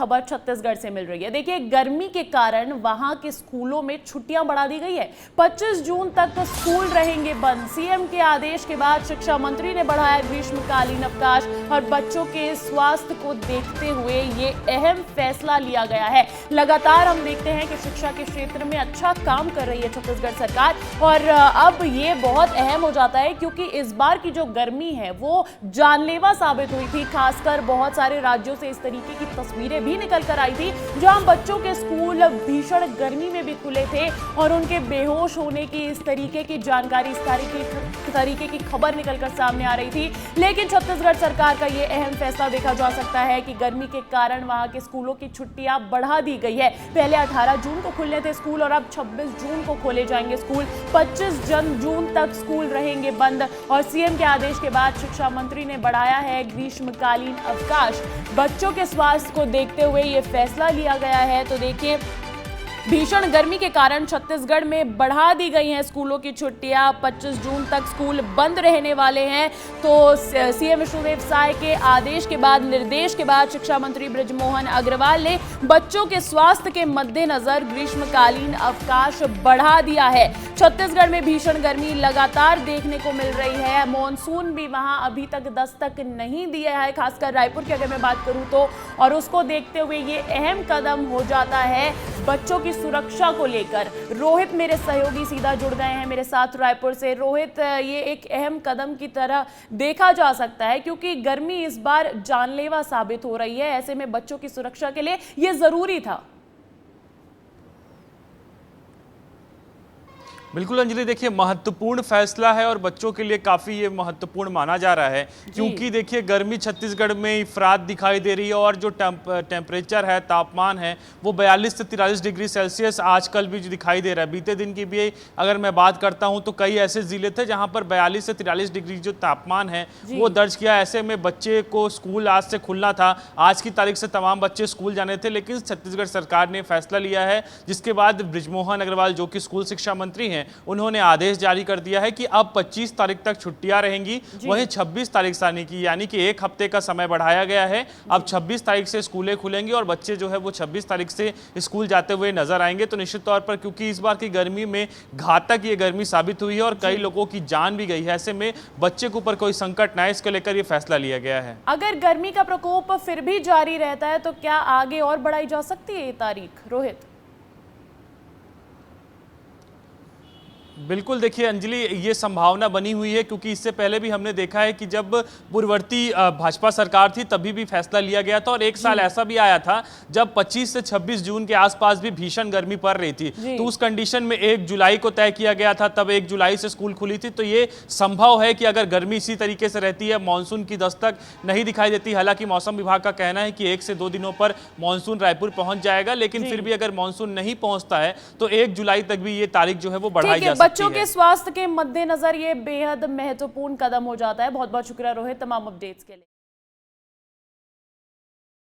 खबर छत्तीसगढ़ से मिल रही है। देखिए, गर्मी के कारण वहां के स्कूलों में छुट्टियां बढ़ा दी गई है। 25 जून तक स्कूल रहेंगे बंद। सीएम के आदेश के बाद शिक्षा मंत्री ने बढ़ाया ग्रीष्मकालीन अवकाश और बच्चों के स्वास्थ्य को देखते हुए ये अहम फैसला लिया गया है। लगातार हम देखते हैं कि शिक्षा के क्षेत्र में अच्छा काम कर रही है छत्तीसगढ़ सरकार, और अब ये बहुत अहम हो जाता है क्योंकि इस बार की जो गर्मी है वो जानलेवा साबित हुई थी। खासकर बहुत सारे राज्यों से इस तरीके की तस्वीरें भी निकल कर आई थी जहां बच्चों के स्कूल भीषण गर्मी में भी खुले थे और उनके बेहोश होने की इस तरीके की जानकारी, इस तरीके की खबर निकलकर सामने आ रही थी। लेकिन छत्तीसगढ़ सरकार का यह अहम फैसला देखा जा सकता है कि गर्मी के कारण वहां के स्कूलों की छुट्टियां बढ़ा दी गई है। पहले 18 जून को खुलने थे स्कूल और अब 26 जून को खोले जाएंगे स्कूल। 25 जून तक स्कूल रहेंगे बंद और सीएम के आदेश के बाद शिक्षा मंत्री ने बढ़ाया है ग्रीष्मकालीन अवकाश। बच्चों के स्वास्थ्य को देखते हुए ये फैसला लिया गया है। तो देखिए, भीषण गर्मी के कारण छत्तीसगढ़ में बढ़ा दी गई हैं स्कूलों की छुट्टियां। 25 जून तक स्कूल बंद रहने वाले हैं। तो सीएम विष्णुदेव साय के आदेश के बाद, निर्देश के बाद शिक्षा मंत्री बृजमोहन अग्रवाल ने बच्चों के स्वास्थ्य के मद्देनजर ग्रीष्मकालीन अवकाश बढ़ा दिया है। छत्तीसगढ़ में भीषण गर्मी लगातार देखने को मिल रही है। मॉनसून भी वहां अभी तक दस्तक नहीं दिया है, खासकर रायपुर की अगर मैं बात करूं तो, और उसको देखते हुए ये अहम कदम हो जाता है बच्चों की सुरक्षा को लेकर। रोहित मेरे सहयोगी सीधा जुड़ गए हैं मेरे साथ रायपुर से। रोहित, ये एक अहम कदम की तरह देखा जा सकता है क्योंकि गर्मी इस बार जानलेवा साबित हो रही है। ऐसे में बच्चों की सुरक्षा के लिए ये जरूरी था। बिल्कुल अंजलि, देखिए महत्वपूर्ण फैसला है और बच्चों के लिए काफ़ी ये महत्वपूर्ण माना जा रहा है क्योंकि देखिए गर्मी छत्तीसगढ़ में इफरात दिखाई दे रही है और जो टेम्परेचर है, तापमान है, वो 42 से 43 डिग्री सेल्सियस आजकल भी जो दिखाई दे रहा है। बीते दिन की भी अगर मैं बात करता हूं तो कई ऐसे ज़िले थे जहां पर 42 से 43 डिग्री जो तापमान है वो दर्ज किया। ऐसे में बच्चे को स्कूल आज से खुलना था, आज की तारीख से तमाम बच्चे स्कूल जाने थे, लेकिन छत्तीसगढ़ सरकार ने फैसला लिया है जिसके बाद बृजमोहन अग्रवाल जो कि स्कूल शिक्षा मंत्री हैं, उन्होंने आदेश जारी कर दिया है कि अब 25 तारीख तक छुट्टियां रहेंगी। वहीं 26 तारीख से यानी कि एक हफ्ते का समय बढ़ाया गया है। अब 26 तारीख से स्कूलें खुलेंगी और बच्चे जो है वो 26 तारीख से स्कूल जाते हुए नजर आएंगे। तो निश्चित तौर पर क्योंकि इस बार की गर्मी में घातक ये गर्मी साबित हुई है और कई लोगों की जान भी गई है, ऐसे में बच्चे के ऊपर कोई संकट ना, इसको लेकर ये फैसला लिया गया है। अगर गर्मी का प्रकोप फिर भी जारी रहता है तो क्या आगे और बढ़ाई जा सकती है ये तारीख, रोहित? बिल्कुल, देखिए अंजलि, ये संभावना बनी हुई है क्योंकि इससे पहले भी हमने देखा है कि जब पूर्ववर्ती भाजपा सरकार थी तभी भी फैसला लिया गया था और एक साल ऐसा भी आया था जब 25 से 26 जून के आसपास भी भीषण गर्मी पड़ रही थी। तो उस कंडीशन में 1 जुलाई को तय किया गया था, तब 1 जुलाई से स्कूल खुली थी। तो ये संभव है कि अगर गर्मी इसी तरीके से रहती है, मानसून की दस्तक नहीं दिखाई देती, हालांकि मौसम विभाग का कहना है कि 1 से 2 दिनों पर मानसून रायपुर पहुंच जाएगा, लेकिन फिर भी अगर मानसून नहीं पहुंचता है तो 1 जुलाई तक भी ये तारीख जो है वो बढ़ाई जा सकती है। बच्चों के स्वास्थ्य के मद्देनजर ये बेहद महत्वपूर्ण कदम हो जाता है। बहुत बहुत शुक्रिया रोहित तमाम अपडेट्स के लिए।